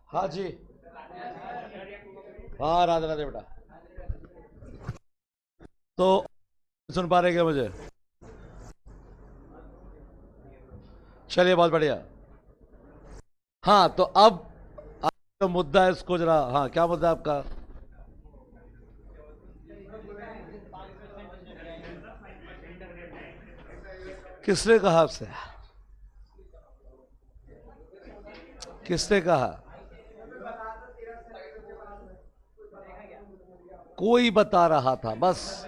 हाँ जी। हाँ, राधे राधे बेटा। तो सुन पा रहे क्या मुझे? चलिए, बहुत बढ़िया। हाँ, तो अब जो मुद्दा है इसको जरा, हाँ, क्या मुद्दा है आपका? किसने कहा आपसे? किसने कहा? कोई बता रहा था, बस।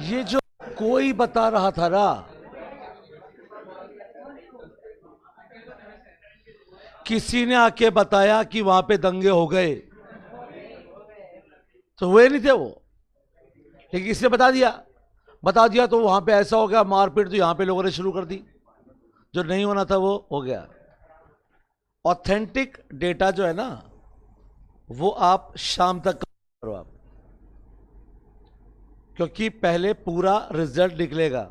ये जो कोई बता रहा था ना, किसी ने आके बताया कि वहां पे दंगे हो गए, तो हुए नहीं थे वो। लेकिन किसने बता दिया तो वहां पे ऐसा हो गया, मारपीट तो यहां पे लोगों ने शुरू कर दी। जो नहीं होना था वो हो गया। ऑथेंटिक डेटा जो है ना, वो आप शाम तक करो आप, क्योंकि पहले पूरा रिजल्ट निकलेगा।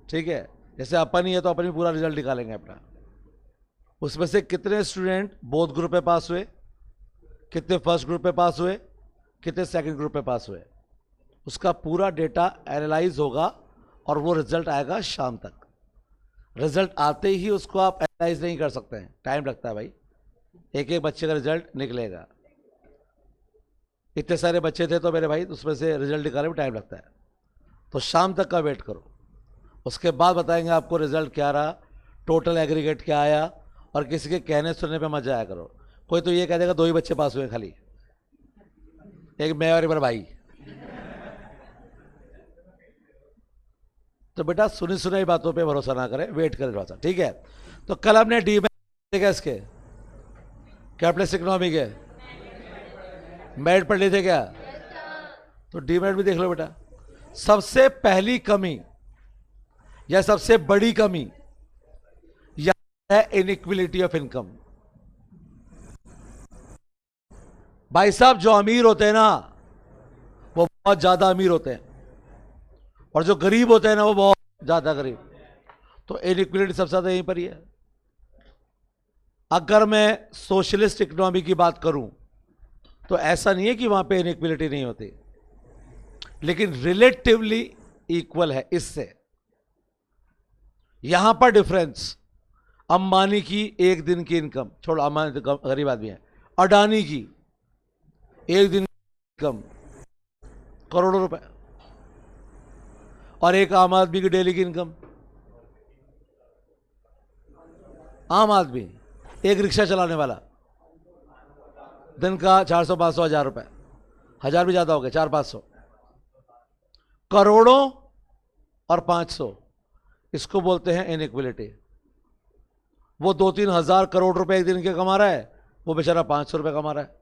ठीक है? जैसे अपन ही है तो अपन ही पूरा रिजल्ट निकालेंगे अपना। उसमें से कितने स्टूडेंट बोथ ग्रुप में पास हुए, कितने फर्स्ट ग्रुप में पास हुए, कितने सेकंड ग्रुप में पास हुए, उसका पूरा डेटा एनालाइज होगा और वो रिजल्ट आएगा शाम तक। रिजल्ट आते ही उसको आप एनालाइज नहीं कर सकते हैं, टाइम लगता है भाई। एक एक बच्चे का रिजल्ट निकलेगा। इतने सारे बच्चे थे तो मेरे भाई उसमें से रिजल्ट निकालने में टाइम लगता है। तो शाम तक का वेट करो, उसके बाद बताएंगे आपको रिजल्ट क्या रहा, टोटल एग्रीगेट क्या आया। और किसी के कहने सुनने पे मजा आया करो। कोई तो ये कह देगा 2 ही बच्चे पास हुए खाली, एक मैं और एक मेरा भाई। तो बेटा सुनी सुनाई बातों पे भरोसा ना करें, वेट करें थोड़ा सा, ठीक है? तो कल हमने डी में इसके कैपिटलिस्ट इकोनॉमी के मेरिट पढ़ लिए थे क्या? तो डी मेरिट भी देख लो बेटा। सबसे पहली कमी या सबसे बड़ी कमी यह है इनइक्विलिटी ऑफ इनकम। भाई साहब, जो अमीर होते हैं ना वो बहुत ज्यादा अमीर होते हैं, और जो गरीब होते हैं ना वो बहुत ज्यादा गरीब। तो इनइक्विलिटी सबसे ज्यादा यहीं पर ही है। अगर मैं सोशलिस्ट इकोनॉमी की बात करूं तो ऐसा नहीं है कि वहां पे इनइक्विलिटी नहीं होती, लेकिन रिलेटिवली इक्वल है। इससे यहां पर डिफरेंस, अंबानी की एक दिन की इनकम, छोड़ो अंबानी तो गरीब आदमी है, अडानी की एक दिन की इनकम करोड़ों रुपए, और एक आम आदमी की डेली की इनकम। आम आदमी, एक रिक्शा चलाने वाला, दिन का 400 500 हजार रुपए, हजार भी ज्यादा हो गए, 400 500, करोड़ों और 500, इसको बोलते हैं इनइक्विलिटी। वो 2-3 हजार करोड़ रुपए एक दिन के कमा रहा है, वो बेचारा 500 रुपए कमा रहा है।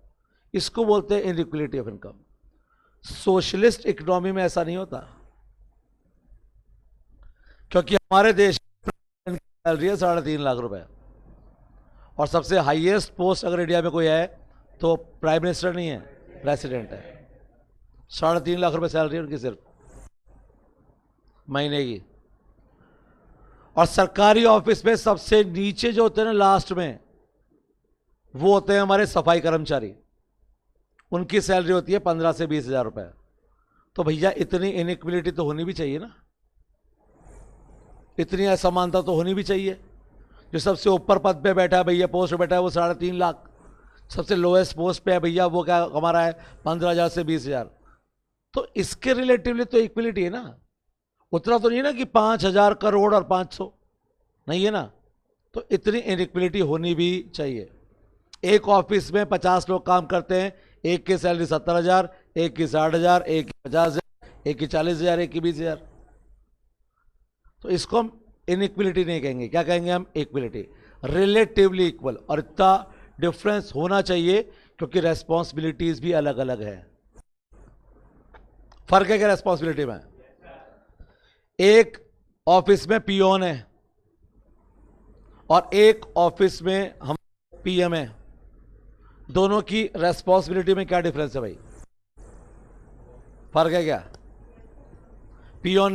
इसको बोलते हैं इनइक्विलिटी ऑफ इनकम। सोशलिस्ट इकोनॉमी में ऐसा नहीं होता, क्योंकि हमारे देश में सैलरी है 3.5 लाख रुपए, और सबसे हाईएस्ट पोस्ट अगर इंडिया में कोई है तो प्राइम मिनिस्टर नहीं है, प्रेसिडेंट है। 3.5 लाख रुपए सैलरी है उनकी सिर्फ महीने की। और सरकारी ऑफिस में सबसे नीचे जो होते हैं ना, लास्ट में, वो होते हैं हमारे सफाई कर्मचारी। उनकी सैलरी होती है 15 से 20 हजार रुपए। तो भैया इतनी इनइक्विलिटी तो होनी भी चाहिए ना, इतनी असमानता तो होनी भी चाहिए। जो सबसे ऊपर पद पे बैठा है भैया, पोस्ट पे बैठा है, वो 3.5 लाख, सबसे लोएस्ट पोस्ट पे है भैया, वो क्या कमा रहा है? 15,000 से 20,000। तो इसके रिलेटिवली तो इक्विलिटी है ना। उतना तो नहीं है ना कि 5,000 करोड़ और 500, नहीं है ना। तो इतनी इनइक्विलिटी होनी भी चाहिए। एक ऑफिस में 50 लोग काम करते हैं, एक की सैलरी 70,000, एक की 60,000, एक की 50,000, एक की 40,000, एक की 20,000। तो इसको हम इनइक्वलिटी नहीं कहेंगे, क्या कहेंगे हम? Equality, relatively equal. और इतना डिफरेंस होना चाहिए क्योंकि रेस्पॉन्सिबिलिटीज भी अलग अलग है। फर्क है क्या रेस्पॉन्सिबिलिटी में? एक ऑफिस में पियोन है और एक ऑफिस में हम पीएम है, दोनों की रेस्पॉन्सिबिलिटी में क्या डिफरेंस है भाई? फर्क है क्या? पियोन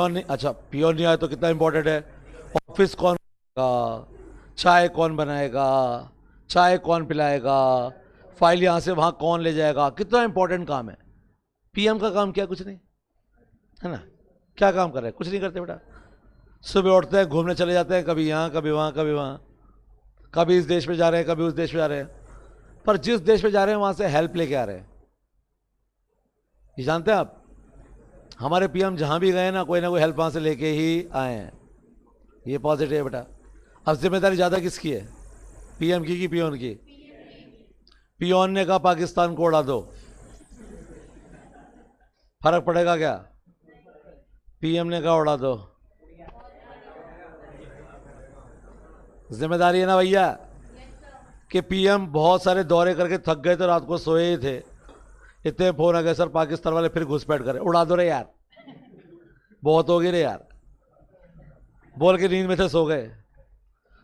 नहीं, अच्छा पियोन नहीं आया तो कितना इंपॉर्टेंट है? ऑफिस कौन बनाएगा, चाय कौन बनाएगा, चाय कौन पिलाएगा, फाइल यहां से वहां कौन ले जाएगा, कितना इंपॉर्टेंट काम है। पीएम का काम क्या? कुछ नहीं है ना। क्या काम कर रहे हैं? कुछ नहीं करते बेटा। सुबह उठते हैं, घूमने चले जाते हैं, कभी यहाँ कभी वहाँ कभी वहाँ, कभी इस देश में जा रहे हैं कभी उस देश में जा रहे हैं, पर जिस देश में जा रहे हैं वहाँ से हेल्प लेके आ रहे हैं। ये जानते हैं आप, हमारे पीएम जहाँ भी गए ना कोई हेल्प वहाँ से लेके ही आए हैं। ये पॉजिटिव है बेटा। अब जिम्मेदारी ज़्यादा किसकी है, पीएम की पियोन की? पियोन ने कहा पाकिस्तान को उड़ा दो, फर्क पड़ेगा क्या? पीएम ने कहा उड़ा दो, जिम्मेदारी है ना भैया। कि पीएम बहुत सारे दौरे करके थक गए थे, रात को सोए ही थे, इतने फोन आ गए सर पाकिस्तान वाले फिर घुसपैठ करे, उड़ा दो रे यार, बहुत हो गई रे यार, बोल के नींद में थे, सो गए।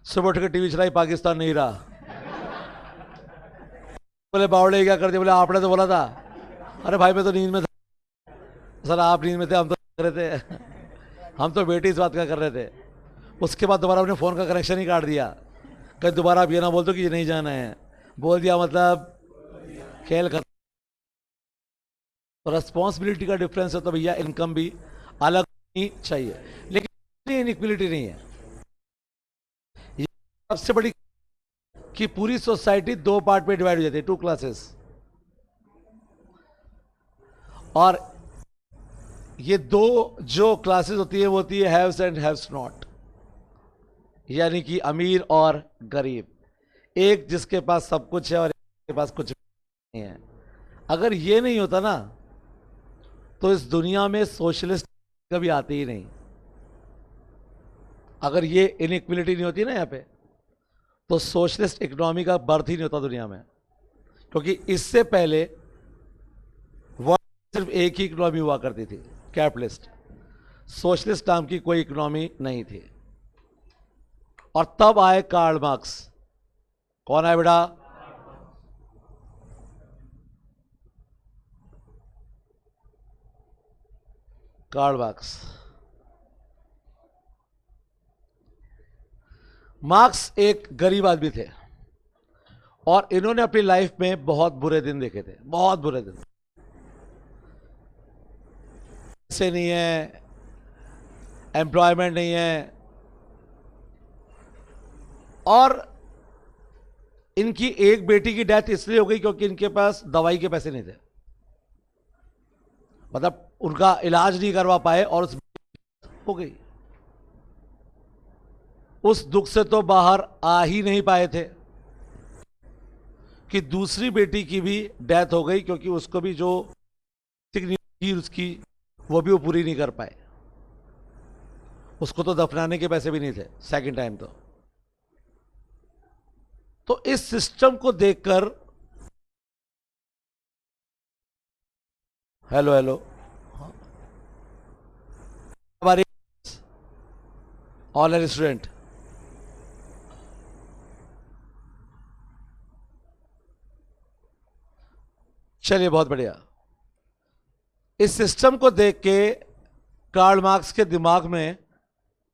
सुबह उठ के टीवी चलाई, पाकिस्तान नहीं रहा। बोले बावड़े क्या कर दिया? बोले आपने तो बोला था। अरे भाई मैं तो नींद में था। सर आप नींद में थे, हम तो कर रहे थे, हम तो बेटी इस बात का कर रहे थे। उसके बाद दोबारा अपने फ़ोन का कनेक्शन ही काट दिया। कहीं दोबारा आप ये ना बोल दो कि ये नहीं जाना है, बोल दिया मतलब खेल खत्म। रेस्पॉन्सिबिलिटी का डिफरेंस है तो भैया इनकम भी अलग ही चाहिए, लेकिन इनइक्वलिटी नहीं है। ये सबसे बड़ी कि पूरी सोसाइटी दो पार्ट में डिवाइड हो जाती है, टू क्लासेस। और ये दो जो क्लासेस होती है वो होती है हैव्स एंड हैव्स नॉट, यानी कि अमीर और गरीब। एक जिसके पास सब कुछ है और एक के पास कुछ नहीं है। अगर ये नहीं होता ना तो इस दुनिया में सोशलिस्ट कभी आती ही नहीं। अगर ये इनइक्वलिटी नहीं होती ना यहाँ पे, तो सोशलिस्ट इकोनॉमी का बर्थ ही नहीं होता दुनिया में। क्योंकि इससे पहले वर्ल्ड सिर्फ एक ही इकोनॉमी हुआ करती थी, कैपिटलिस्ट। सोशलिस्ट नाम की कोई इकोनॉमी नहीं थी। और तब आए कार्ल मार्क्स। कौन आए बेटा? Karl Marx. मार्क्स एक गरीब आदमी थे और इन्होंने अपनी लाइफ में बहुत बुरे दिन देखे थे, बहुत बुरे दिन। पैसे नहीं है, एम्प्लॉयमेंट नहीं है, और इनकी एक बेटी की डेथ इसलिए हो गई क्योंकि इनके पास दवाई के पैसे नहीं थे, मतलब उनका इलाज नहीं करवा पाए और उस हो गई। उस दुख से तो बाहर आ ही नहीं पाए थे कि दूसरी बेटी की भी डेथ हो गई, क्योंकि उसको भी जो थी उसकी वो भी वो पूरी नहीं कर पाए। उसको तो दफनाने के पैसे भी नहीं थे सेकंड टाइम। तो इस सिस्टम को देखकर, हेलो हेलो, हमारे ऑनलाइन स्टूडेंट, चलिए बहुत बढ़िया। इस सिस्टम को देख के कार्ल मार्क्स के दिमाग में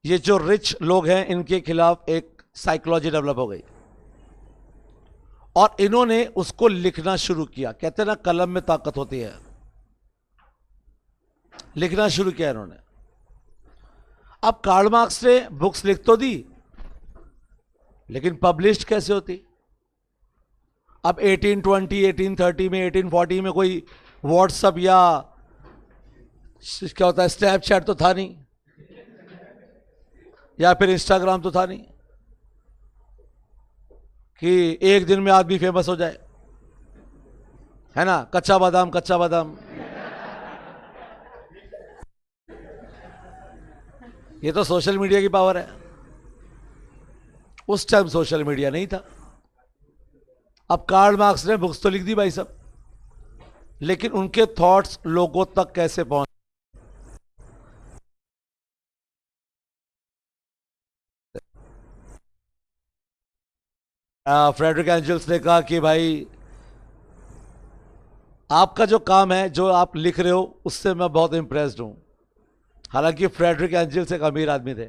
ये जो रिच लोग हैं इनके खिलाफ एक साइकोलॉजी डेवलप हो गई और इन्होंने उसको लिखना शुरू किया। कहते हैं ना कलम में ताकत होती है, लिखना शुरू किया इन्होंने। अब कार्ल मार्क्स ने बुक्स लिख तो दी, लेकिन पब्लिश कैसे होती? अब 1820, 1830 में, 1840 में कोई व्हाट्सएप या क्या होता है स्नैपचैट तो था नहीं, या फिर इंस्टाग्राम तो था नहीं कि एक दिन में आदमी फेमस हो जाए, है ना। कच्चा बादाम कच्चा बादाम, ये तो सोशल मीडिया की पावर है। उस टाइम सोशल मीडिया नहीं था। अब कार्ल मार्क्स ने बुक्स तो लिख दी भाई साहब, लेकिन उनके थॉट्स लोगों तक कैसे पहुंच। फ्रेडरिक एंजल्स ने कहा कि भाई आपका जो काम है, जो आप लिख रहे हो, उससे मैं बहुत इंप्रेस्ड हूं। हालांकि फ्रेडरिक एंजल्स एक अमीर आदमी थे,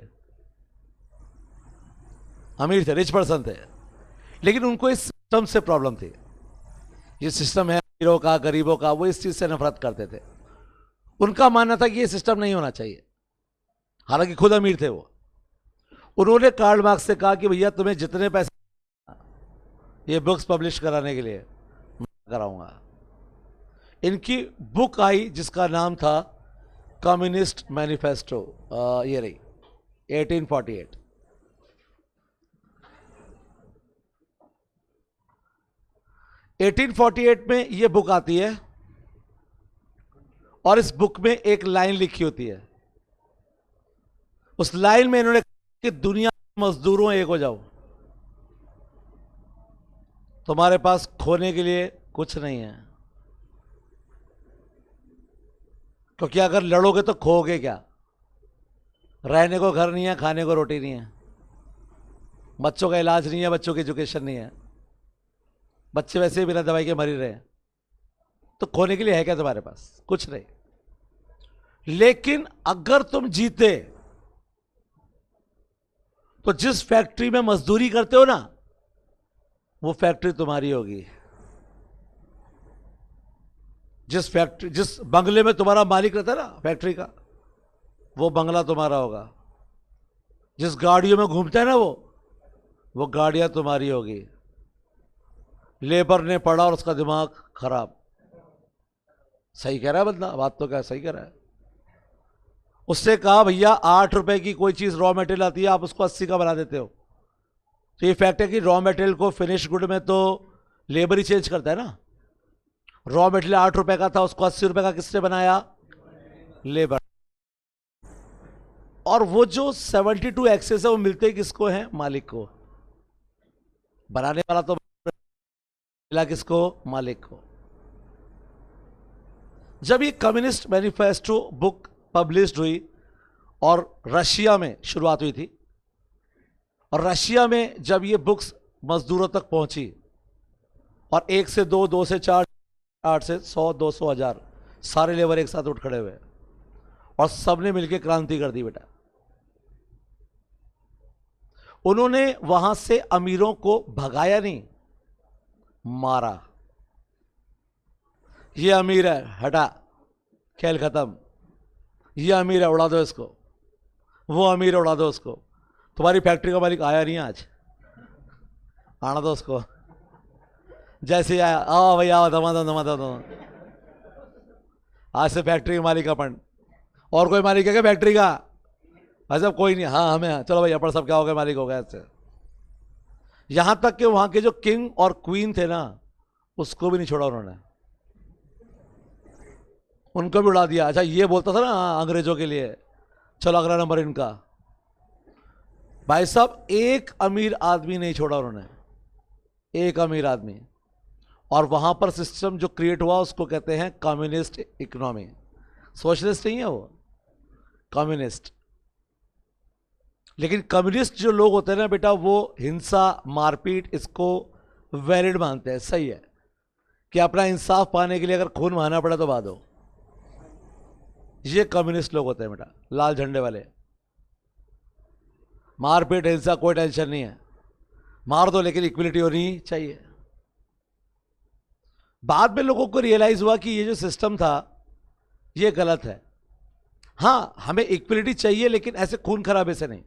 अमीर थे, रिच पर्सन थे, लेकिन उनको इस सिस्टम से प्रॉब्लम थी। ये सिस्टम है अमीरों का, गरीबों का, वो इस चीज से नफरत करते थे। उनका मानना था कि ये सिस्टम नहीं होना चाहिए, हालांकि खुद अमीर थे वो। उन्होंने कार्ल मार्क्स से कहा कि भैया तुम्हें जितने पैसे ये बुक्स पब्लिश कराने के लिए मैं कराऊंगा। इनकी बुक आई जिसका नाम था कम्युनिस्ट मैनिफेस्टो, ये रही 1848। में ये बुक आती है और इस बुक में एक लाइन लिखी होती है। उस लाइन में इन्होंने कहा कि दुनिया मजदूरों एक हो जाओ, तुम्हारे पास खोने के लिए कुछ नहीं है, क्योंकि अगर लड़ोगे तो खोओगे क्या। रहने को घर नहीं है, खाने को रोटी नहीं है, बच्चों का इलाज नहीं है, बच्चों की एजुकेशन नहीं है, बच्चे वैसे ही बिना दवाई के मर ही रहे हैं, तो खोने के लिए है क्या तुम्हारे पास? कुछ नहीं। लेकिन अगर तुम जीते तो जिस फैक्ट्री में मजदूरी करते हो ना, वो फैक्ट्री तुम्हारी होगी। जिस बंगले में तुम्हारा मालिक रहता है ना फैक्ट्री का, वो बंगला तुम्हारा होगा। जिस गाड़ियों में घूमता है ना वो गाड़ियां तुम्हारी होगी। लेबर ने पढ़ा और उसका दिमाग खराब। सही कह रहा है बंदा, बात तो क्या सही कह रहा है। उससे कहा भैया 8 रुपए की कोई चीज रॉ मटेरियल आती है, आप उसको 80 का बना देते हो। तो ये फैक्ट है कि रॉ मटेरियल को फिनिश गुड में तो लेबर ही चेंज करता है ना। रॉ मटेरियल 8 रुपए का था, उसको 80 रुपए का किसने बनाया? लेबर। और वो जो 72 एक्सेस है वो मिलते किसको हैं? मालिक को। बनाने वाला तो मिला किसको? मालिक को। जब ये कम्युनिस्ट मैनिफेस्टो बुक पब्लिश्ड हुई और रशिया में शुरुआत हुई थी, और रशिया में जब ये बुक्स मजदूरों तक पहुंची और 1 से 2, 2 से 4, 8 से 100, 200, 1000 सारे लेबर एक साथ उठ खड़े हुए और सबने मिलकर क्रांति कर दी बेटा। उन्होंने वहां से अमीरों को भगाया नहीं, मारा। ये अमीर है, हटा, खेल खत्म। ये अमीर है, उड़ा दो इसको। वो अमीर है, उड़ा दो उसको। तुम्हारी फैक्ट्री का मालिक आया नहीं आज, आना दो उसको। जैसे आया, आओ भैया आओ, दमा दो दमा दो। आज से फैक्ट्री का मालिक अपन। और कोई मालिक है क्या फैक्ट्री का? भाई साहब कोई नहीं। हाँ हमें, चलो भाई अपन सब क्या हो गए, मालिक हो गए ऐसे। यहां तक कि वहां के जो किंग और क्वीन थे ना, उसको भी नहीं छोड़ा उन्होंने, उनको भी उड़ा दिया। अच्छा ये बोलता था ना अंग्रेजों के लिए, चलो अगला नंबर इनका। भाई साहब एक अमीर आदमी नहीं छोड़ा उन्होंने, एक अमीर आदमी। और वहां पर सिस्टम जो क्रिएट हुआ उसको कहते हैं कम्युनिस्ट इकोनॉमी। सोशलिस्ट नहीं है वो, कम्युनिस्ट। लेकिन कम्युनिस्ट जो लोग होते हैं ना बेटा, वो हिंसा, मारपीट इसको वैलिड मानते हैं, सही है कि अपना इंसाफ पाने के लिए अगर खून बहाना पड़ा तो बहा दो। ये कम्युनिस्ट लोग होते हैं बेटा, लाल झंडे वाले। मारपीट हिंसा कोई टेंशन नहीं है, मार दो, लेकिन इक्वलिटी होनी चाहिए। बाद में लोगों को रियलाइज हुआ कि ये जो सिस्टम था ये गलत है। हाँ हमें इक्वलिटी चाहिए, लेकिन ऐसे खून खराबे से नहीं।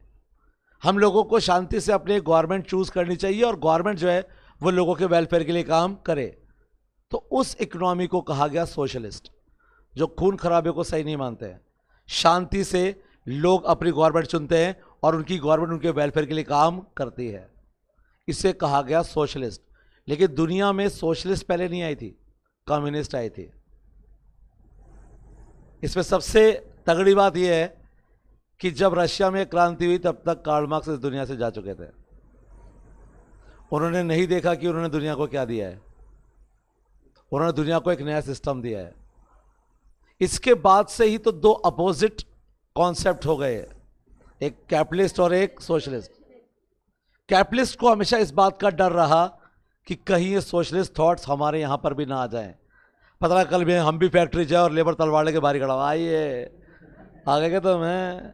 हम लोगों को शांति से अपने गवर्नमेंट चूज करनी चाहिए और गवर्नमेंट जो है वो लोगों के वेलफेयर के लिए काम करे। तो उस इकोनॉमी को कहा गया सोशलिस्ट, जो खून खराबे को सही नहीं मानते हैं। शांति से लोग अपनी गवर्नमेंट चुनते हैं और उनकी गवर्नमेंट उनके वेलफेयर के लिए काम करती है, इसे कहा गया सोशलिस्ट। लेकिन दुनिया में सोशलिस्ट पहले नहीं आई थी, कम्युनिस्ट आई थी। इसमें सबसे तगड़ी बात यह है कि जब रशिया में क्रांति हुई तब तक कार्ल मार्क्स इस दुनिया से जा चुके थे। उन्होंने नहीं देखा कि उन्होंने दुनिया को क्या दिया है। उन्होंने दुनिया को एक नया सिस्टम दिया है। इसके बाद से ही तो दो अपोजिट कॉन्सेप्ट हो गए, एक कैपिटलिस्ट और एक सोशलिस्ट। कैपिटलिस्ट को हमेशा इस बात का डर रहा कि कहीं ये सोशलिस्ट थॉट्स हमारे यहां पर भी ना आ जाएं। पता लगा कल भी हम भी फैक्ट्री जाए और लेबर तलवार लेके बाहर खड़ा हुआ, आइए आगे के तो मैं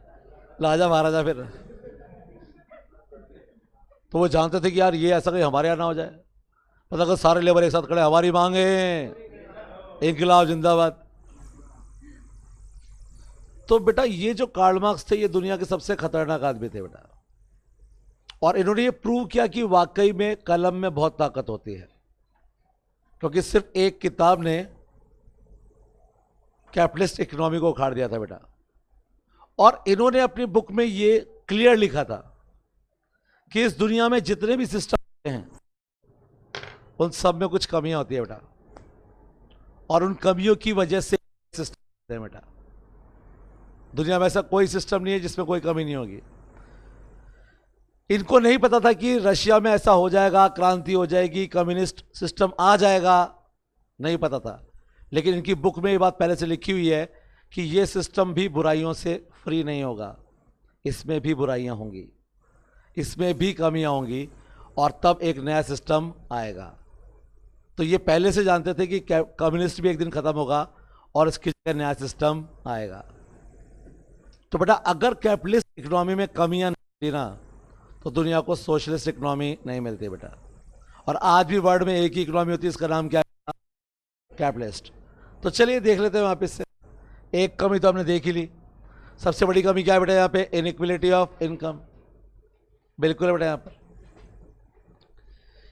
लाजा महाराजा। फिर तो वो जानते थे कि यार ये ऐसा कहीं हमारे यहाँ ना हो जाए। पता लगा सारे लेबर एक साथ खड़े, हमारी मांगे इंकलाब जिंदाबाद। तो बेटा ये जो कार्ल मार्क्स थे ये दुनिया के सबसे खतरनाक आदमी थे बेटा, और इन्होंने ये प्रूव किया कि वाकई में कलम में बहुत ताकत होती है, क्योंकि सिर्फ एक किताब ने कैपिटलिस्ट इकोनॉमी को उखाड़ दिया था बेटा। और इन्होंने अपनी बुक में ये क्लियर लिखा था कि इस दुनिया में जितने भी सिस्टम हैं उन सब में कुछ कमियां होती है बेटा, और उन कमियों की वजह से सिस्टम है बेटा। दुनिया में ऐसा कोई सिस्टम नहीं है जिसमें कोई कमी नहीं होगी। इनको नहीं पता था कि रशिया में ऐसा हो जाएगा, क्रांति हो जाएगी, कम्युनिस्ट सिस्टम आ जाएगा, नहीं पता था। लेकिन इनकी बुक में ये बात पहले से लिखी हुई है कि ये सिस्टम भी बुराइयों से फ्री नहीं होगा, इसमें भी बुराइयां होंगी, इसमें भी कमियां होंगी, और तब एक नया सिस्टम आएगा। तो ये पहले से जानते थे कि कम्युनिस्ट भी एक दिन खत्म होगा और इसकी जगह नया सिस्टम आएगा। तो बेटा अगर कैपिटलिस्ट इकोनॉमी में कमियां नहीं ना तो दुनिया को सोशलिस्ट इकोनॉमी नहीं मिलती बेटा। और आज भी वर्ल्ड में एक ही इकोनॉमी होती है, इसका नाम क्या है? कैपिटलिस्ट। तो चलिए देख लेते हैं वापस से। एक कमी तो हमने देख ही ली। सबसे बड़ी कमी क्या है बेटा यहाँ पे? Inequality of income. बिल्कुल है बेटा यहाँ पर।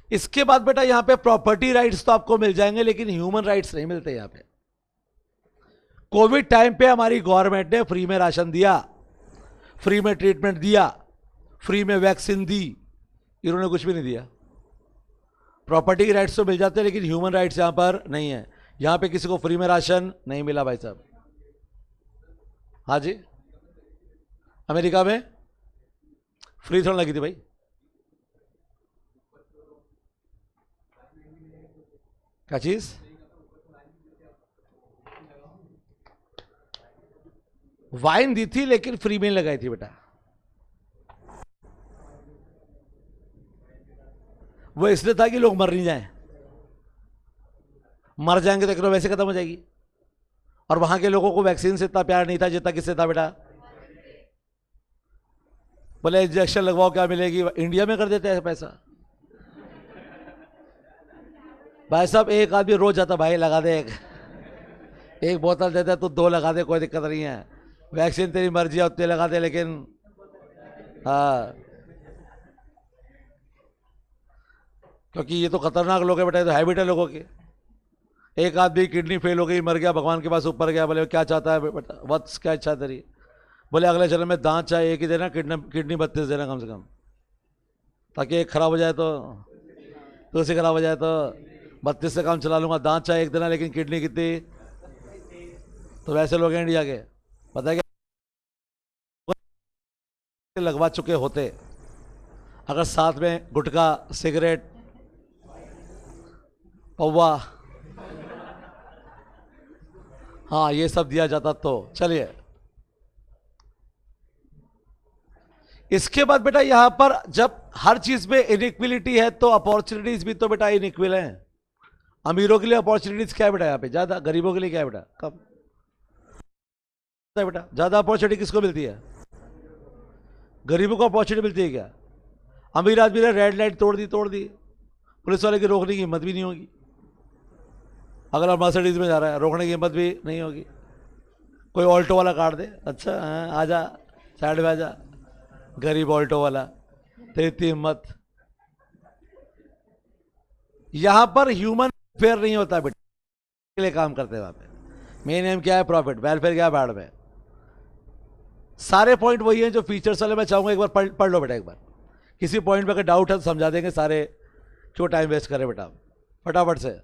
इसके बाद बेटा यहाँ पे प्रॉपर्टी राइट्स तो आपको मिल जाएंगे, लेकिन ह्यूमन राइट्स नहीं मिलते यहाँ पे। कोविड टाइम पे हमारी गवर्नमेंट ने फ्री में राशन दिया, फ्री में ट्रीटमेंट दिया, फ्री में वैक्सीन दी, इन्होंने कुछ भी नहीं दिया। प्रॉपर्टी के राइट्स तो मिल जाते हैं, लेकिन ह्यूमन राइट्स यहां पर नहीं है। यहां पे किसी को फ्री में राशन नहीं मिला भाई साहब। हाँ जी, अमेरिका में फ्री थोड़ा लगी थी भाई। क्या चीज? वाइन दी थी लेकिन फ्री में लगाई थी बेटा। वो इसलिए था कि लोग मर नहीं जाएं, मर जाएंगे तो इकोनॉमी वैसे खत्म हो जाएगी। और वहां के लोगों को वैक्सीन से इतना प्यार नहीं था जितना किससे था बेटा? बोले इंजेक्शन लगवाओ क्या मिलेगी, इंडिया में कर देते हैं पैसा। भाई साहब एक आदमी रोज जाता, भाई लगा दे, एक बोतल देता है तो दो लगा दे, कोई दिक्कत नहीं है, वैक्सीन तेरी मर्जी है उतने लगा दे, लेकिन हाँ, क्योंकि ये तो खतरनाक लोग है बेटा, ये तो हैबिट है लोगों की। एक आदमी किडनी फेल हो गई, मर गया, भगवान के पास ऊपर गया, बोले क्या चाहता है बेटा, वत्स क्या इच्छा तेरी? बोले अगले जन्म में दांत चाहे एक ही देना, किडनी 32 देना कम से कम, ताकि एक खराब हो जाए तो दूसरी खराब हो जाए तो 32 से काम चला लूंगा। दांत चाहे एक देना, लेकिन किडनी कितनी? तो वैसे लोग इंडिया के पता है क्या लगवा चुके होते, अगर साथ में गुटखा, सिगरेट, पौवा, हाँ ये सब दिया जाता तो। चलिए इसके बाद बेटा यहां पर जब हर चीज में इनइक्वलिटी है तो अपॉर्चुनिटीज भी तो बेटा इनइक्वल हैं। अमीरों के लिए अपॉर्चुनिटीज क्या है बेटा यहाँ पे? ज्यादा। गरीबों के लिए क्या है बेटा? कम है बेटा। ज्यादा अपॉर्चुनिटी किसको मिलती है? गरीबों को अपॉर्चुनिटी मिलती है क्या? अमीर आदमी ने रेड लाइट तोड़ दी, पुलिस वाले की रोकने की हिम्मत भी नहीं होगी। अगर आप मर्सिडीज में जा रहा है, रोकने की हिम्मत भी नहीं होगी। कोई ऑल्टो वाला काट दे, अच्छा हाँ आजा साइड में आजा, गरीब ऑल्टो वाला, तेरी इतनी हिम्मत। यहां पर ह्यूमन वेलफेयर नहीं होता बेटा, के लिए काम करते हैं वहां पे। मेन एम क्या है? प्रॉफिट। वेलफेयर क्या है? भाड़ में। सारे पॉइंट वही हैं जो फीचर्स वाले। मैं चाहूंगा एक बार पढ़ लो बेटा, एक बार किसी पॉइंट पे अगर डाउट है तो समझा देंगे सारे, क्यों टाइम वेस्ट करें बेटा, फटाफट से।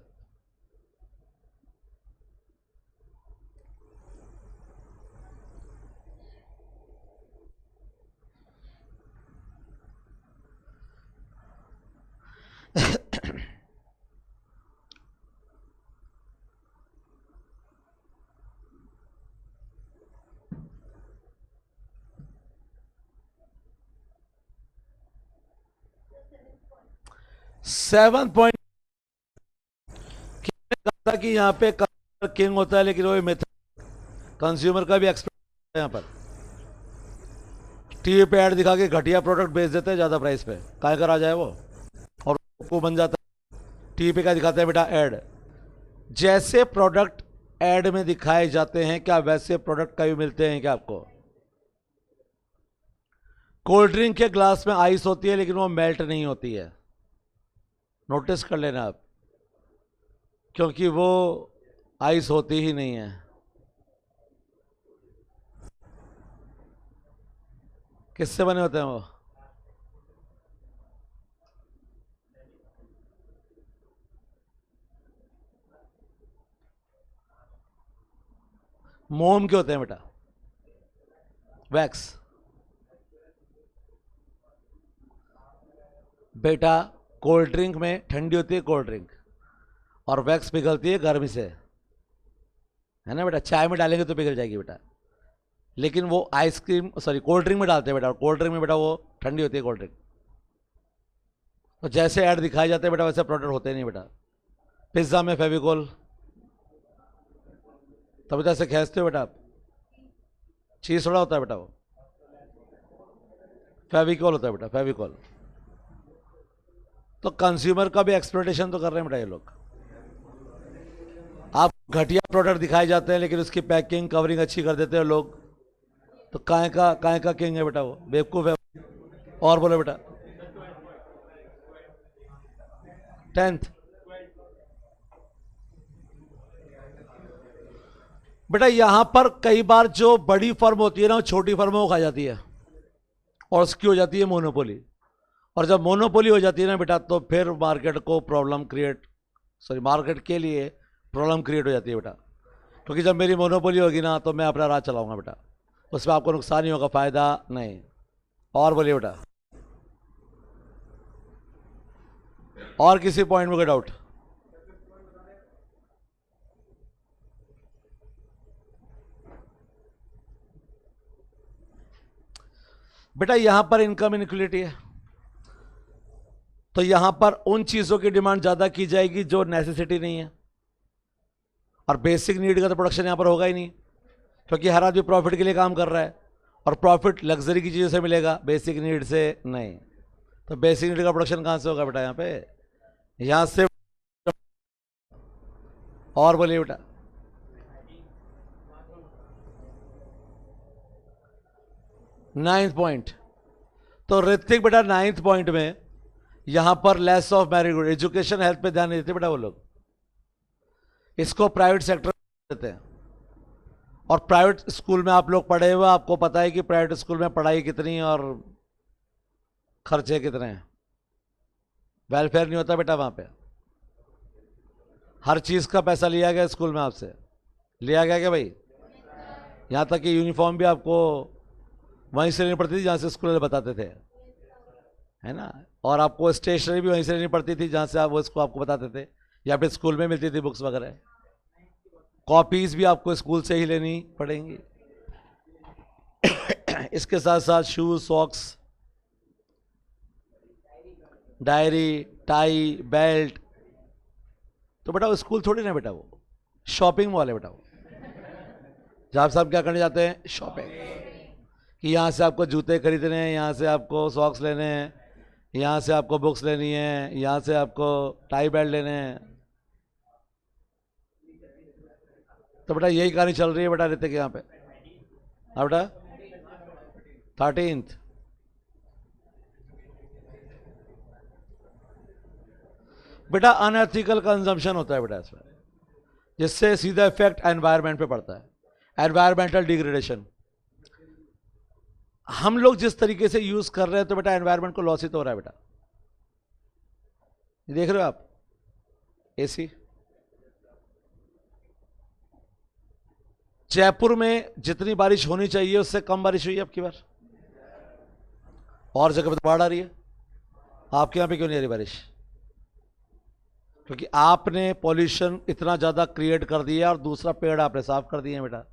7 पॉइंट था कि यहाँ पे किंग होता है, लेकिन वो मिथ, कंज्यूमर का भी एक्सपेक्ट है। यहाँ पर टीवी पे ऐड दिखा के घटिया प्रोडक्ट बेच देते हैं ज़्यादा प्राइस पे, काय कर आ जाए वो, और वो बन जाता है। टीवी पे क्या दिखाते हैं बेटा? ऐड। जैसे प्रोडक्ट ऐड में दिखाए जाते हैं, क्या वैसे प्रोडक्ट कभी मिलते हैं क्या आपको? कोल्ड ड्रिंक के ग्लास में आइस होती है, लेकिन वो मेल्ट नहीं होती है, नोटिस कर लेना आप, क्योंकि वो आइस होती ही नहीं है। किससे बने होते हैं वो? मोम के होते हैं बेटा, वैक्स। बेटा कोल्ड ड्रिंक में ठंडी होती है कोल्ड ड्रिंक, और वैक्स पिघलती है गर्मी से, है ना बेटा? चाय में डालेंगे तो पिघल जाएगी बेटा, लेकिन वो आइसक्रीम, सॉरी, कोल्ड ड्रिंक में डालते हैं बेटा, और कोल्ड ड्रिंक में बेटा वो ठंडी होती है कोल्ड ड्रिंक। तो जैसे ऐड दिखाए जाते हैं बेटा, वैसे प्रोडक्ट होते नहीं बेटा। पिज्ज़ा में फेविकोल, तभी तो ऐसे खींचते हो बेटा आप। चीज़ थोड़ा होता है बेटा, वो फेविकोल होता है बेटा, फेविकोल। तो कंज्यूमर का भी एक्सप्लोइटेशन तो कर रहे हैं बेटा ये लोग। आप घटिया प्रोडक्ट दिखाए जाते हैं, लेकिन उसकी पैकिंग कवरिंग अच्छी कर देते हैं लोग, तो काय का किंग है बेटा वो, बेवकूफ़ है। और बोलो बेटा। 10th बेटा, यहां पर कई बार जो बड़ी फर्म होती है ना, वो छोटी फर्मों को खा जाती है, और उसकी हो जाती है मोनोपोली। और जब मोनोपोली हो जाती है ना बेटा, तो फिर मार्केट को प्रॉब्लम क्रिएट, सॉरी, मार्केट के लिए प्रॉब्लम क्रिएट हो जाती है बेटा। क्योंकि जब मेरी मोनोपोली होगी ना, तो मैं अपना राज चलाऊंगा बेटा, उसमें आपको नुकसान ही होगा, फायदा नहीं। और बोलिए बेटा, और किसी पॉइंट में कोई डाउट? बेटा यहां पर इनकम इनइक्वालिटी है, तो यहां पर उन चीजों की डिमांड ज्यादा की जाएगी जो नेसेसिटी नहीं है, और बेसिक नीड का तो प्रोडक्शन यहां पर होगा ही नहीं, क्योंकि हर आदमी प्रॉफिट के लिए काम कर रहा है, और प्रॉफिट लग्जरी की चीज़ों से मिलेगा, बेसिक नीड से नहीं। तो बेसिक नीड का प्रोडक्शन कहां से होगा बेटा? यहां पे, यहां से। और बोलिए बेटा। नाइन्थ पॉइंट, तो ऋतिक बेटा 9th पॉइंट में यहां पर less of marigold, education health पे ध्यान नहीं देते बेटा वो लोग, इसको प्राइवेट सेक्टर देते हैं। और प्राइवेट स्कूल में आप लोग पढ़े हुए, आपको पता है कि प्राइवेट स्कूल में पढ़ाई कितनी और खर्चे कितने हैं। वेलफेयर नहीं होता बेटा वहां पे, हर चीज का पैसा लिया गया स्कूल में आपसे, लिया गया क्या भाई? यहां तक कि यूनिफॉर्म भी आपको वहीं से लेनी पड़ती थी जहां से स्कूल वाले बताते थे, है ना? और आपको स्टेशनरी भी वहीं से लेनी पड़ती थी जहां से आप वो इसको आपको बताते थे, या फिर स्कूल में मिलती थी बुक्स वगैरह। कॉपीज भी आपको स्कूल से ही लेनी पड़ेंगी। इसके साथ साथ shoes, socks, diary, tie, belt. तो बेटा वो स्कूल थोड़ी ना बेटा, वो शॉपिंग मॉल है बेटा वो, जहां साहब क्या करने जाते हैं? शॉपिंग। कि यहाँ से आपको जूते खरीदने हैं, यहाँ से आपको सॉक्स लेने हैं, यहाँ से आपको बुक्स लेनी है, यहाँ से आपको टाई बेल्ट लेने हैं। तो बेटा यही कहानी चल रही है बेटा ऋतिक यहाँ पे। हाँ बेटा, 13th, बेटा अनएथिकल कंजम्पशन होता है बेटा इसमें, जिससे सीधा इफेक्ट एनवायरनमेंट पे पड़ता है, एनवायरमेंटल डिग्रेडेशन। हम लोग जिस तरीके से यूज कर रहे हैं, तो बेटा एनवायरनमेंट को लॉस ही तो हो रहा है बेटा। देख रहे हो आप एसी, जयपुर में जितनी बारिश होनी चाहिए उससे कम बारिश हुई है अब की बार, और जगह पर तो बाढ़ आ रही है। आपके यहां पे क्यों नहीं आ रही बारिश? क्योंकि आपने पॉल्यूशन इतना ज्यादा क्रिएट कर दिया, और दूसरा पेड़ आपने साफ कर दिए बेटा।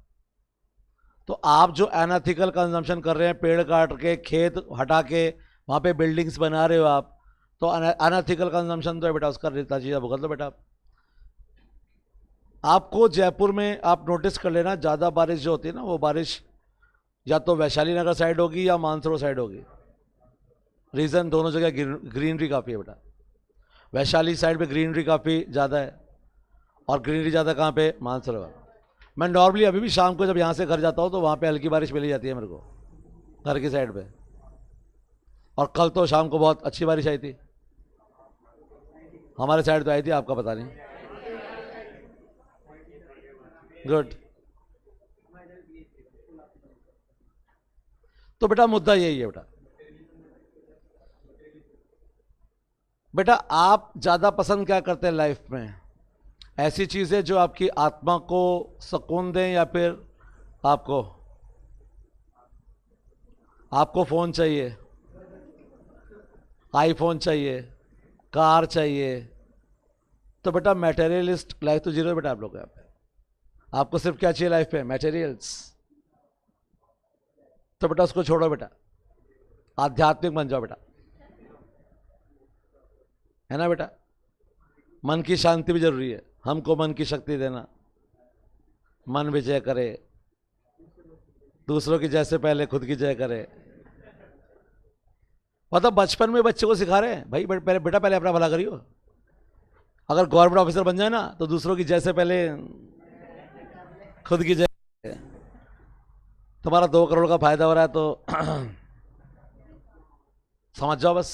तो आप जो अनएथिकल कंजम्पशन कर रहे हैं, पेड़ काट के, खेत हटा के वहां पे बिल्डिंग्स बना रहे हो आप, तो अनएथिकल कंजम्पशन तो है बेटा, उसका नतीजा भुगत लो बेटा। आपको जयपुर में आप नोटिस कर लेना, ज़्यादा बारिश जो होती है ना, वो बारिश या तो वैशाली नगर साइड होगी या मानसरोवर साइड होगी। रीज़न दोनों जगह ग्रीनरी काफ़ी है बेटा। वैशाली साइड पे ग्रीनरी काफ़ी ज़्यादा है, और ग्रीनरी ज़्यादा कहाँ पे? मानसरोवर। मैं नॉर्मली अभी भी शाम को जब यहाँ से घर जाता हूँ तो वहाँ पे हल्की बारिश मिली जाती है मेरे को, घर की साइड पे। और कल तो शाम को बहुत अच्छी बारिश आई थी हमारे साइड, तो आई थी, आपका पता नहीं। गुड। तो बेटा मुद्दा यही है बेटा। बेटा आप ज़्यादा पसंद क्या करते हैं लाइफ में? ऐसी चीज़ें जो आपकी आत्मा को सुकून दें, या फिर आपको फ़ोन चाहिए, आईफोन चाहिए, कार चाहिए? तो बेटा मटेरियलिस्ट लाइफ तो जीरो है बेटा आप लोग। यहाँ पे आपको सिर्फ क्या चाहिए लाइफ में? मटेरियल्स। तो बेटा उसको छोड़ो बेटा, आध्यात्मिक बन जाओ बेटा, है ना बेटा? मन की शांति भी जरूरी है, हमको मन की शक्ति देना। मन विजय करे, दूसरों की जैसे पहले खुद की जय करे। मतलब बचपन में बच्चे को सिखा रहे हैं भाई, पहले अपना भला करियो। अगर गवर्नमेंट ऑफिसर बन जाए ना तो दूसरों की जैसे पहले खुद की जय। तुम्हारा 2 करोड़ का फायदा हो रहा है तो समझ जाओ बस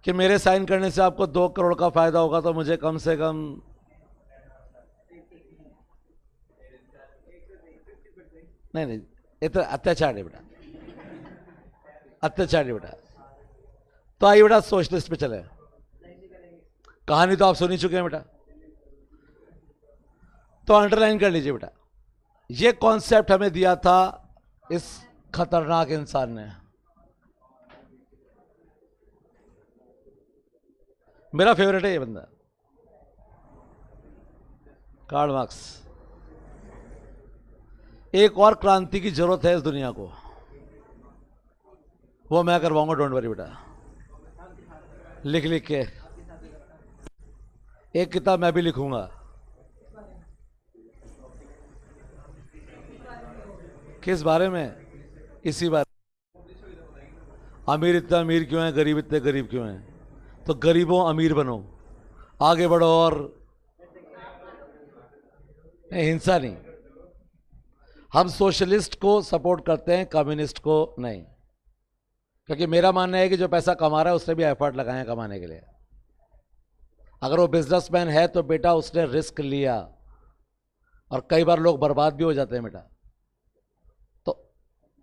कि मेरे साइन करने से आपको 2 करोड़ का फायदा होगा, तो मुझे कम से कम नहीं, ये तो अत्याचार है बेटा, अत्याचार है बेटा। तो आइए बेटा सोशलिस्ट पे चले। कहानी तो आप सुन ही चुके हैं बेटा, तो अंडरलाइन कर लीजिए बेटा। ये कॉन्सेप्ट हमें दिया था इस खतरनाक इंसान ने। मेरा फेवरेट है ये बंदा, कार्ल मार्क्स। एक और क्रांति की जरूरत है इस दुनिया को, वो मैं करवाऊंगा, डोंट वरी बेटा। लिख लिख के एक किताब मैं भी लिखूंगा। किस बारे में? इसी बारे। अमीर इतना अमीर क्यों है, गरीब इतने गरीब क्यों है? तो गरीबों अमीर बनो, आगे बढ़ो, और हिंसा नहीं। हम सोशलिस्ट को सपोर्ट करते हैं, कम्युनिस्ट को नहीं, क्योंकि मेरा मानना है कि जो पैसा कमा रहा है उसने भी एफर्ट लगाए हैं कमाने के लिए। अगर वो बिजनेसमैन है तो बेटा उसने रिस्क लिया, और कई बार लोग बर्बाद भी हो जाते हैं बेटा। तो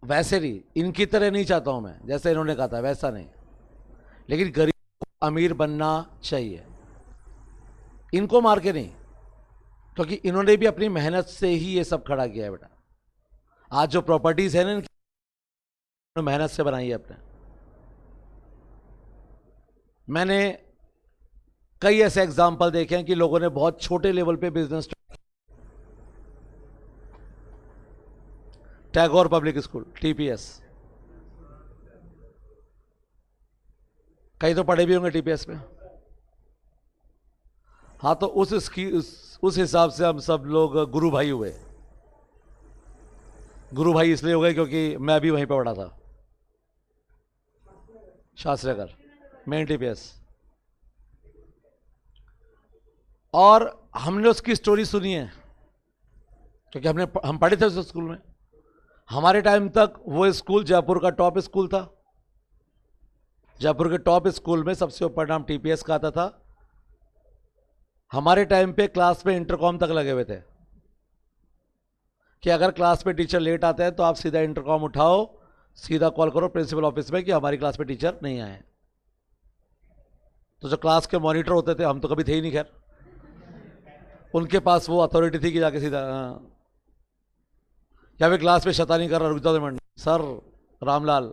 वैसे नहीं, इनकी तरह नहीं चाहता हूं मैं, जैसे इन्होंने कहा था वैसा नहीं, लेकिन गरीब को अमीर बनना चाहिए, इनको मार के नहीं, क्योंकि इन्होंने भी अपनी मेहनत से ही ये सब खड़ा किया है बेटा। आज जो प्रॉपर्टीज है ना, इनकी मेहनत से बनाई है अपने। मैंने कई ऐसे एग्जाम्पल देखे हैं कि लोगों ने बहुत छोटे लेवल पे business. Tagore public school, TPS, कई तो पढ़े भी होंगे टीपीएस में। हाँ, तो उस हिसाब से हम सब लोग गुरु भाई हुए। गुरु भाई इसलिए हो गए क्योंकि मैं भी वहीं पर पढ़ा था, शास्त्रीनगर मेन टीपीएस। और हमने उसकी स्टोरी सुनी है, क्योंकि हम पढ़े थे उस स्कूल में। हमारे टाइम तक वो स्कूल जयपुर का टॉप स्कूल था। जयपुर के टॉप स्कूल में सबसे ऊपर नाम टीपीएस का आता था। हमारे टाइम पे क्लास में इंटरकॉम तक लगे हुए थे कि अगर क्लास में टीचर लेट आते हैं तो आप सीधा इंटरकॉम उठाओ, सीधा कॉल करो प्रिंसिपल ऑफिस में कि हमारी क्लास में टीचर नहीं आए। तो जो क्लास के मॉनिटर होते थे, हम तो कभी थे ही नहीं, खैर उनके पास वो अथॉरिटी थी कि जाके सीधा क्या भी क्लास में शैतानी कर रहा, रुक जाओ मिनट सर, रामलाल।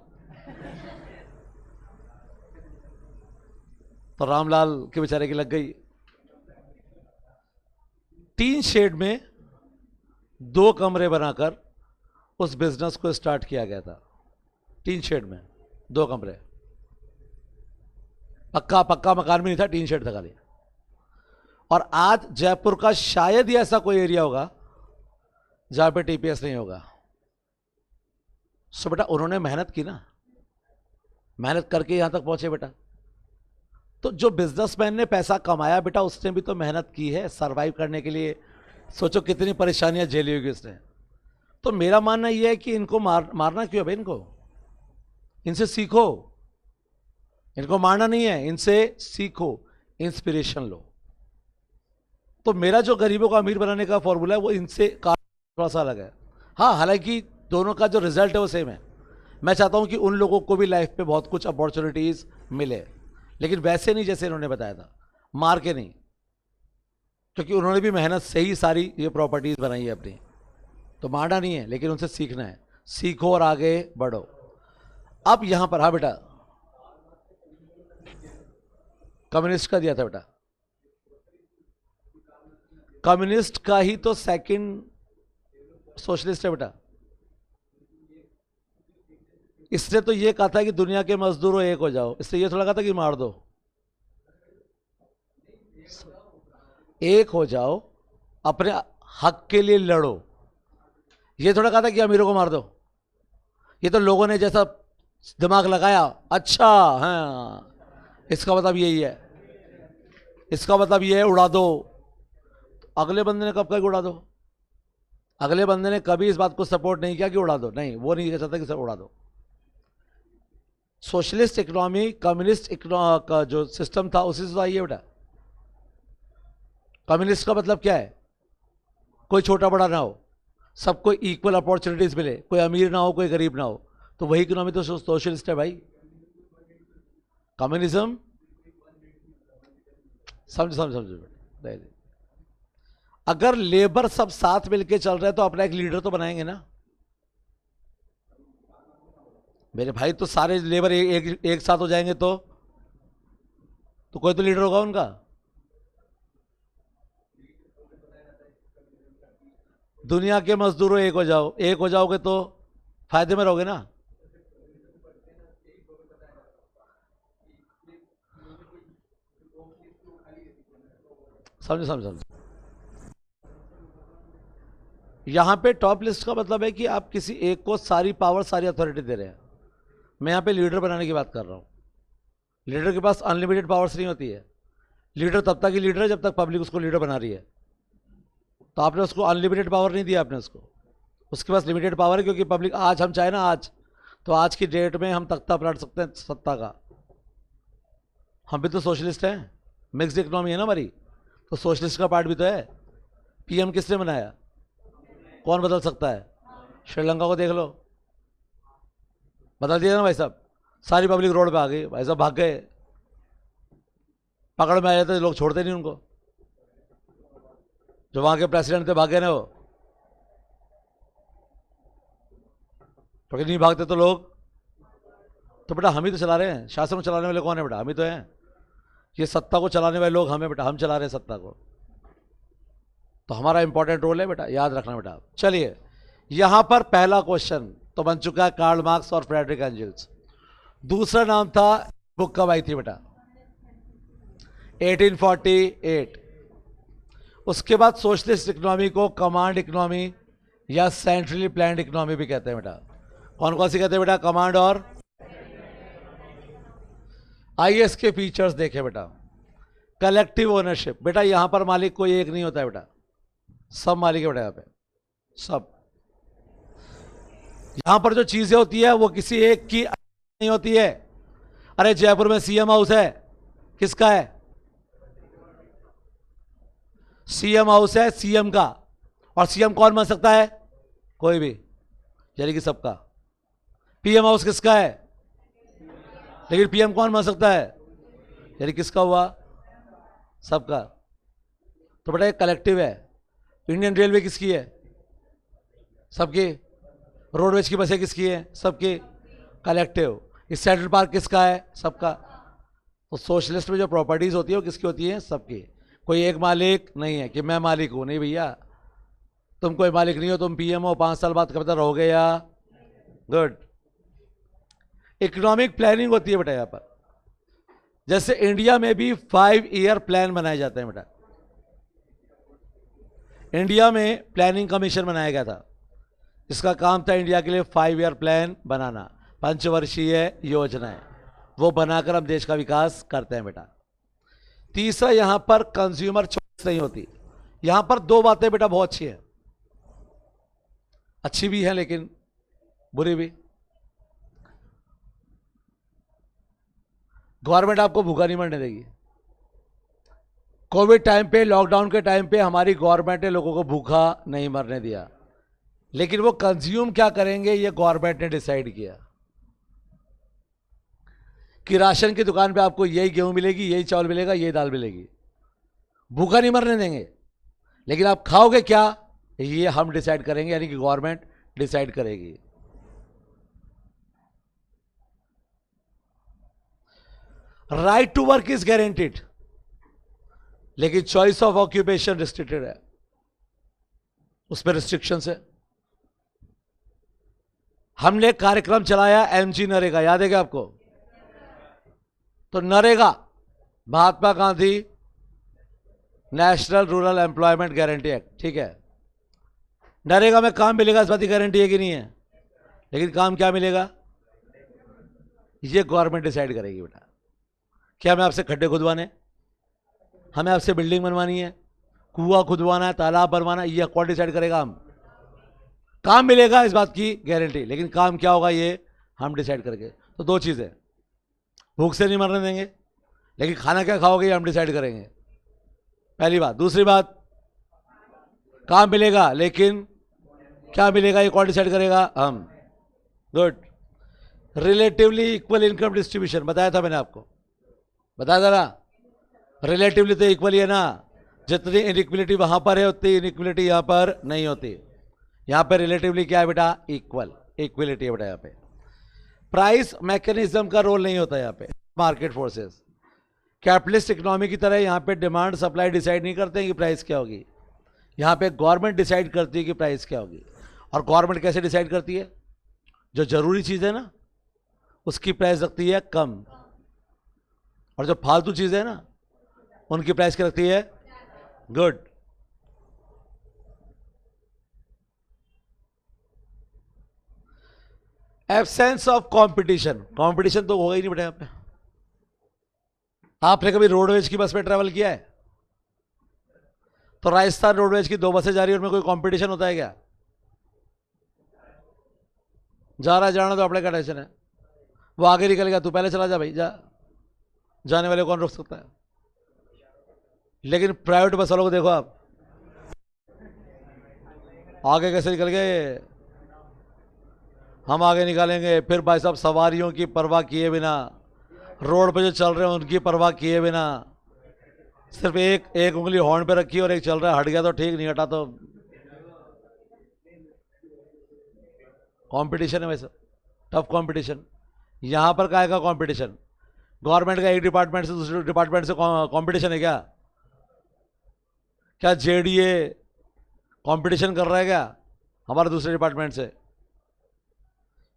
तो रामलाल के बेचारे की लग गई। टीन शेड में 2 कमरे बनाकर उस बिजनेस को स्टार्ट किया गया था। टीन शेड में 2 कमरे। पक्का पक्का मकान भी नहीं था, टीन शेड था खाली। और आज जयपुर का शायद ही ऐसा कोई एरिया होगा जहां पे टीपीएस नहीं होगा। सो बेटा उन्होंने मेहनत की ना, मेहनत करके यहां तक पहुंचे बेटा। तो जो बिजनेसमैन ने पैसा कमाया बेटा, उसने भी तो मेहनत की है सरवाइव करने के लिए। सोचो कितनी परेशानियां झेली होगी उसने। तो मेरा मानना यह है कि इनको मारना क्यों है भाई? इनसे सीखो, इनको मारना नहीं है, इनसे सीखो, इंस्पिरेशन लो। तो मेरा जो गरीबों को अमीर बनाने का फॉर्मूला है वो इनसे थोड़ा सा अलग है। हाँ, हालांकि दोनों का जो रिजल्ट है वो सेम है। मैं चाहता हूं कि उन लोगों को भी लाइफ पे बहुत कुछ अपॉर्चुनिटीज मिले, लेकिन वैसे नहीं जैसे इन्होंने बताया था, मार के नहीं, क्योंकि उन्होंने भी मेहनत से ही सारी ये प्रॉपर्टीज बनाई है अपनी। तो मारना नहीं है, लेकिन उनसे सीखना है। सीखो और आगे बढ़ो। अब यहां पर, हाँ बेटा, कम्युनिस्ट का दिया था बेटा, कम्युनिस्ट का ही तो सेकंड सोशलिस्ट है बेटा। इसने तो ये कहा था कि दुनिया के मजदूरों एक हो जाओ, इससे ये थोड़ा कहा था कि मार दो। एक हो जाओ, अपने हक के लिए लड़ो। ये थोड़ा कहा था कि अमीरों को मार दो। ये तो लोगों ने जैसा दिमाग लगाया, अच्छा हाँ इसका मतलब यही है, इसका मतलब ये है उड़ा दो। अगले बंदे ने कब कहा उड़ा दो? अगले बंदे ने कभी इस बात को सपोर्ट नहीं किया कि उड़ा दो, नहीं, वो नहीं चाहता कि सब उड़ा दो। सोशलिस्ट इकोनॉमी, कम्युनिस्ट का जो सिस्टम था उसी से तो आई है बेटा। कम्युनिस्ट का मतलब क्या है? कोई छोटा बड़ा ना हो, सबको इक्वल अपॉर्चुनिटीज मिले, कोई अमीर ना हो कोई गरीब ना हो। तो वही इकोनॉमी तो सोशलिस्ट है भाई, कम्युनिज्म। समझ समझ समझ। अगर लेबर सब साथ मिलके चल रहे हैं तो अपना एक लीडर तो बनाएंगे ना मेरे भाई। तो सारे लेबर एक साथ हो जाएंगे तो कोई तो लीडर होगा उनका। दुनिया के मजदूरों एक हो जाओ, एक हो जाओगे तो फायदे में रहोगे ना। समझो समझो समझो। यहां पे टॉप लिस्ट का मतलब है कि आप किसी एक को सारी पावर, सारी अथॉरिटी दे रहे हैं। मैं यहां पे लीडर बनाने की बात कर रहा हूं। लीडर के पास अनलिमिटेड पावर्स नहीं होती है। लीडर तब तक ही लीडर है जब तक पब्लिक उसको लीडर बना रही है। तो आपने उसको अनलिमिटेड पावर नहीं दिया, आपने उसको, उसके पास लिमिटेड पावर है। क्योंकि पब्लिक, आज हम चाहे ना, आज तो आज की डेट में हम तख्ता पलट सकते हैं सत्ता का। हम भी तो सोशलिस्ट हैं, मिक्स्ड इकोनॉमी है ना हमारी, तो सोशलिस्ट का पार्ट भी तो है। पीएम किसने बनाया? कौन बदल सकता है? श्रीलंका को देख लो, बदल दिया ना भाई साहब। सारी पब्लिक रोड पे आ गई भाई साहब, भाग गए, पकड़ में आ जाते लोग, छोड़ते नहीं उनको। जो वहां के प्रेसिडेंट थे भागे ना वो, तो नहीं भागते तो लोग। तो बेटा हम ही तो चला रहे हैं, शासन को चलाने वाले कौन है बेटा? हम ही तो हैं। ये सत्ता को चलाने वाले लोग हमें बेटा, हम चला रहे हैं सत्ता को। तो हमारा इंपॉर्टेंट रोल है बेटा, याद रखना बेटा। चलिए, यहां पर पहला क्वेश्चन तो बन चुका है, कार्ल मार्क्स और फ्रेडरिक एंजल्स। दूसरा नाम था, बुक कब आई थी बेटा? 1848। उसके बाद सोशलिस्ट इकोनॉमी को कमांड इकोनॉमी या सेंट्रली प्लान्ड इकोनॉमी भी कहते हैं बेटा। कौन कौन सी कहते हैं बेटा? कमांड और। आइए इसके फीचर्स देखें बेटा। कलेक्टिव ओनरशिप, बेटा यहां पर मालिक कोई एक नहीं होता है बेटा, सब मालिक है बेटा यहां पे, सब। यहां पर जो चीजें होती है वो किसी एक की नहीं होती है। अरे जयपुर में सीएम हाउस है, किसका है? सीएम हाउस है सीएम का। और सीएम कौन बन सकता है? कोई भी, यानी कि सबका। पीएम हाउस किसका है? लेकिन पीएम कौन बन सकता है? यानी किसका हुआ? सबका। तो बेटा एक कलेक्टिव है। इंडियन रेलवे किसकी है? सबकी। रोडवेज की बसें किसकी है? सबकी, कलेक्टिव। इस सेंट्रल पार्क किसका है? सबका। तो सोशलिस्ट में जो प्रॉपर्टीज होती है वो किसकी होती है? सबकी। कोई एक मालिक नहीं है कि मैं मालिक हूं, नहीं भैया, तुम कोई मालिक नहीं हो, तुम पीएम हो, 5 साल बाद कब तक रहोगे या? गुड। इकोनॉमिक प्लानिंग होती है बेटा यहां पर। जैसे इंडिया में भी 5 ईयर प्लान बनाए जाते हैं बेटा। इंडिया में प्लानिंग कमीशन बनाया गया था, इसका काम था इंडिया के लिए 5 ईयर प्लान बनाना, पंचवर्षीय योजनाएं, वो बनाकर हम देश का विकास करते हैं बेटा। तीसरा, यहां पर कंज्यूमर चॉइस नहीं होती। यहां पर दो बातें बेटा बहुत अच्छी है, अच्छी भी है लेकिन बुरी भी। गवर्नमेंट आपको भूखा नहीं मरने देगी। कोविड टाइम पे, लॉकडाउन के टाइम पे हमारी गवर्नमेंट ने लोगों को भूखा नहीं मरने दिया, लेकिन वो कंज्यूम क्या करेंगे ये गवर्नमेंट ने डिसाइड किया कि राशन की दुकान पे आपको यही गेहूं मिलेगी, यही चावल मिलेगा, यही दाल मिलेगी। भूखा नहीं मरने देंगे, लेकिन आप खाओगे क्या ये हम डिसाइड करेंगे, यानी कि गवर्नमेंट डिसाइड करेगी। Right to work is guaranteed, लेकिन चॉइस ऑफ ऑक्यूपेशन रिस्ट्रिक्टेड है, उसमें रिस्ट्रिक्शंस है। हमने कार्यक्रम चलाया एमजी नरेगा, याद है क्या आपको? तो NREGA Mahatma Gandhi national rural employment guarantee act, ठीक है। नरेगा में काम मिलेगा इस बात की गारंटी है कि नहीं है, लेकिन काम क्या मिलेगा ये गवर्नमेंट डिसाइड करेगी बेटा। क्या हमें आपसे खड्डे खुदवाने, हमें आपसे बिल्डिंग बनवानी है, कुआं खुदवाना है, तालाब बनवाना है, ये कौन डिसाइड करेगा? हम। काम मिलेगा इस बात की गारंटी, लेकिन काम क्या होगा ये हम डिसाइड करेंगे। तो दो चीजें, भूख से नहीं मरने देंगे, लेकिन खाना क्या खाओगे ये हम डिसाइड करेंगे, पहली बात। दूसरी बात, काम मिलेगा लेकिन क्या मिलेगा ये कौन डिसाइड करेगा? हम। Good. Relatively equal income distribution, बताया था मैंने आपको, बताया था ना। रिलेटिवली तो इक्वल ही है ना, जितनी इनइक्वलिटी वहां पर है उतनी इनइक्वलिटी यहां पर नहीं होती। यहां पर रिलेटिवली क्या है बेटा? इक्वल, इक्वलिटी है बेटा। यहां पे प्राइस मैकेनिज्म का रोल नहीं होता। यहां पे मार्केट फोर्सेस कैपिटलिस्ट इकोनॉमी की तरह यहां पे डिमांड सप्लाई डिसाइड नहीं करते हैं कि प्राइस क्या होगी, यहां पे गवर्नमेंट डिसाइड करती है कि प्राइस क्या होगी। और गवर्नमेंट कैसे डिसाइड करती है? जो जरूरी चीज है ना उसकी प्राइस रखती है कम, और जो फालतू चीज है ना उनकी प्राइस क्या रखती है? Good. Absence of competition, competition तो होगा ही नहीं बेटा यहां पे। आपने कभी रोडवेज की बस में ट्रैवल किया है? तो राजस्थान रोडवेज की 2 बसें जा रही है, उनमें कोई कंपटीशन होता है क्या? जा रहा है, जाना तो अपने का टेंशन है, वो आगे निकल गया, तू पहले चला जा भाई, जा, जाने वाले कौन रोक सकता है? लेकिन प्राइवेट बस वालों को देखो आप, आगे कैसे निकल गए, हम आगे निकालेंगे। फिर भाई साहब सवारियों की परवाह किए बिना, रोड पे जो चल रहे हैं उनकी परवाह किए बिना, सिर्फ एक उंगली हॉर्न पे रखी और एक चल रहा है, हट गया तो ठीक, नहीं हटा तो कंपटीशन है। वैसे टफ कंपटीशन। यहां पर क्या का कंपटीशन? गवर्नमेंट का एक डिपार्टमेंट से दूसरे डिपार्टमेंट से कंपटीशन है क्या? क्या जेडीए कंपटीशन कर रहा है क्या हमारे दूसरे डिपार्टमेंट से?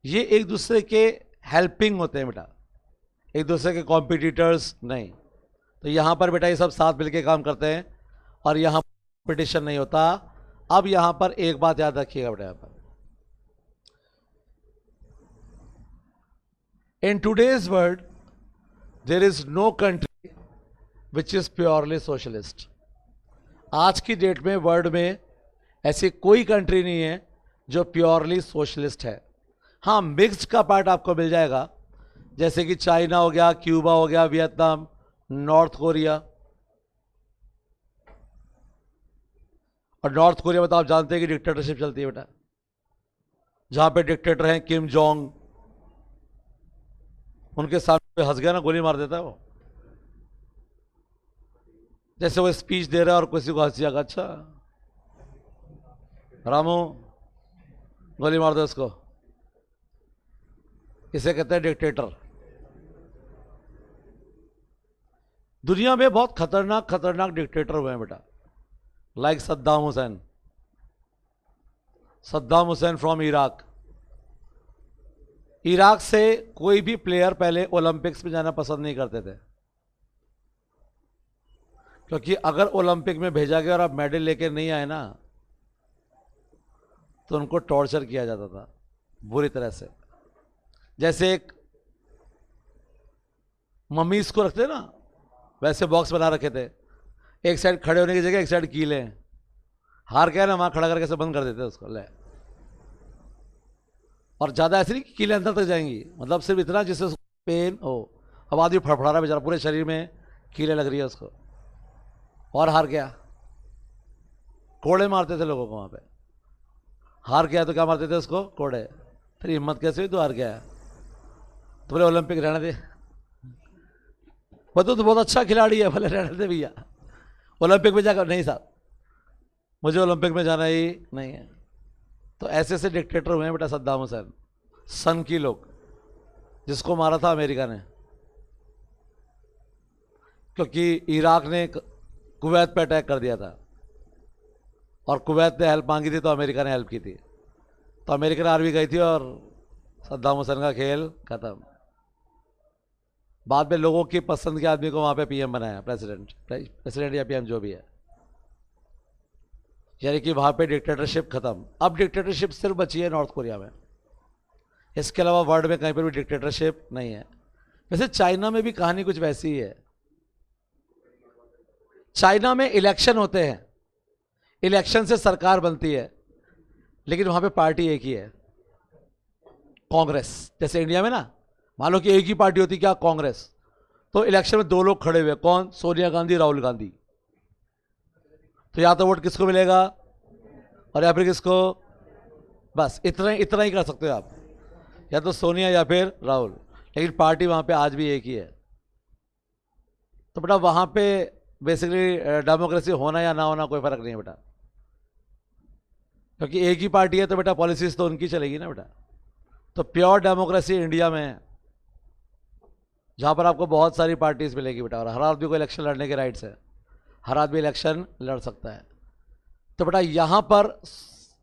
ये एक दूसरे के हेल्पिंग होते हैं बेटा, एक दूसरे के कॉम्पिटिटर्स नहीं। तो यहां पर बेटा ये सब साथ मिलकर काम करते हैं और यहां कंपटीशन नहीं होता। अब यहां पर एक बात याद रखिएगा बेटा, यहां पर in today's world there is no country which is purely socialist. आज की डेट में वर्ल्ड में ऐसी कोई कंट्री नहीं है जो प्योरली सोशलिस्ट है। हाँ, मिक्स्ड का पार्ट आपको मिल जाएगा, जैसे कि चाइना हो गया, क्यूबा हो गया, वियतनाम, नॉर्थ कोरिया। और नॉर्थ कोरिया में तो आप जानते हैं कि डिक्टेटरशिप चलती है बेटा, जहां पे डिक्टेटर हैं किम जोंग, उनके सामने हंस गया ना गोली मार देता है वो। जैसे वो स्पीच दे रहा है और किसी को हंसी आगा, अच्छा रामू गोली मार दो उसको, इसे कहते हैं डिक्टेटर। दुनिया में बहुत खतरनाक खतरनाक डिक्टेटर हुए हैं बेटा, like Saddam Hussain. Saddam Hussain from Iraq. Iraq से कोई भी प्लेयर पहले ओलंपिक्स में जाना पसंद नहीं करते थे, क्योंकि अगर ओलंपिक में भेजा गया और आप मेडल लेके नहीं आए ना, तो उनको टॉर्चर किया जाता था बुरी तरह से। जैसे एक मम्मीज को रखते ना, वैसे बॉक्स बना रखे थे, एक साइड खड़े होने की जगह एक साइड कीले, हार गया ना वहां खड़ा करके से बंद कर देते उसको ले। और ज्यादा ऐसे नहीं कि कीले अंदर तक जाएंगी, मतलब सिर्फ इतना जिससे पेन हो। अब आदमी फड़फड़ा रहा बेचारा, पूरे शरीर में कीले लग रही है उसको, और हार गया। कोड़े मारते थे लोगों को वहां पे, हार गया तो क्या मारते थे उसको, कोड़े। फिर हिम्मत कैसे हुई, तो हार गया तो बोले ओलंपिक रहने दे। वो तो बहुत अच्छा खिलाड़ी है, भले रहने दे भैया, ओलंपिक में जाकर नहीं साहब, मुझे ओलंपिक में जाना ही नहीं है। तो ऐसे ऐसे डिक्टेटर हुए हैं बेटा, सद्दाम हुसैन सन की लोग, जिसको मारा था अमेरिका ने, क्योंकि इराक ने कुवैत पे अटैक कर दिया था और कुवैत ने हेल्प मांगी थी तो अमेरिका ने हेल्प की थी, तो अमेरिकन आर्मी गई थी और सद्दाम हुसैन का खेल खत्म। बाद में लोगों की पसंद के आदमी को वहां पे पीएम बनाया, प्रेसिडेंट या पीएम जो भी है, यानी कि वहां पे डिक्टेटरशिप खत्म। अब डिक्टेटरशिप सिर्फ बची है नॉर्थ कोरिया में, इसके अलावा वर्ल्ड में कहीं पर भी डिक्टेटरशिप नहीं है। वैसे चाइना में भी कहानी कुछ वैसी ही है। चाइना में इलेक्शन होते हैं, इलेक्शन से सरकार बनती है, लेकिन वहां पे पार्टी एक ही है, कांग्रेस। जैसे इंडिया में ना, मान लो कि एक ही पार्टी होती, क्या, कांग्रेस। तो इलेक्शन में दो लोग खड़े हुए, कौन, सोनिया गांधी, राहुल गांधी। तो या तो वोट किसको मिलेगा और या फिर किसको, बस इतना ही कर सकते हो आप, या तो सोनिया या फिर राहुल, लेकिन पार्टी वहां पे आज भी एक ही है। तो बेटा वहां पे बेसिकली डेमोक्रेसी होना या ना होना कोई फर्क नहीं है बेटा, क्योंकि एक ही पार्टी है तो बेटा पॉलिसीज तो उनकी चलेगी ना बेटा। तो प्योर डेमोक्रेसी इंडिया में है, जहां पर आपको बहुत सारी पार्टीज मिलेगी बेटा, और हर आदमी को इलेक्शन लड़ने के राइट्स है, हर आदमी इलेक्शन लड़ सकता है। तो बेटा यहां पर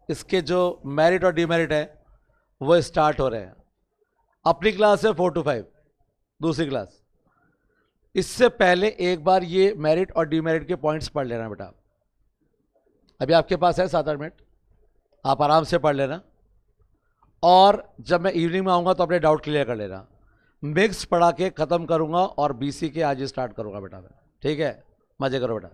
इसके जो मेरिट और डिमेरिट है वो स्टार्ट हो रहे हैं। अपनी क्लास है 4 to 5, दूसरी क्लास। इससे पहले एक बार ये मेरिट और डिमेरिट के पॉइंट्स पढ़ लेना बेटा। अभी आपके पास है 7-8 मिनट, आप आराम से पढ़ लेना, और जब मैं इवनिंग में आऊंगा तो अपने डाउट क्लियर कर लेना। मिक्स पढ़ा के खत्म करूंगा और बीसी के आज स्टार्ट करूंगा बेटा मैं, ठीक है। मजे करो बेटा।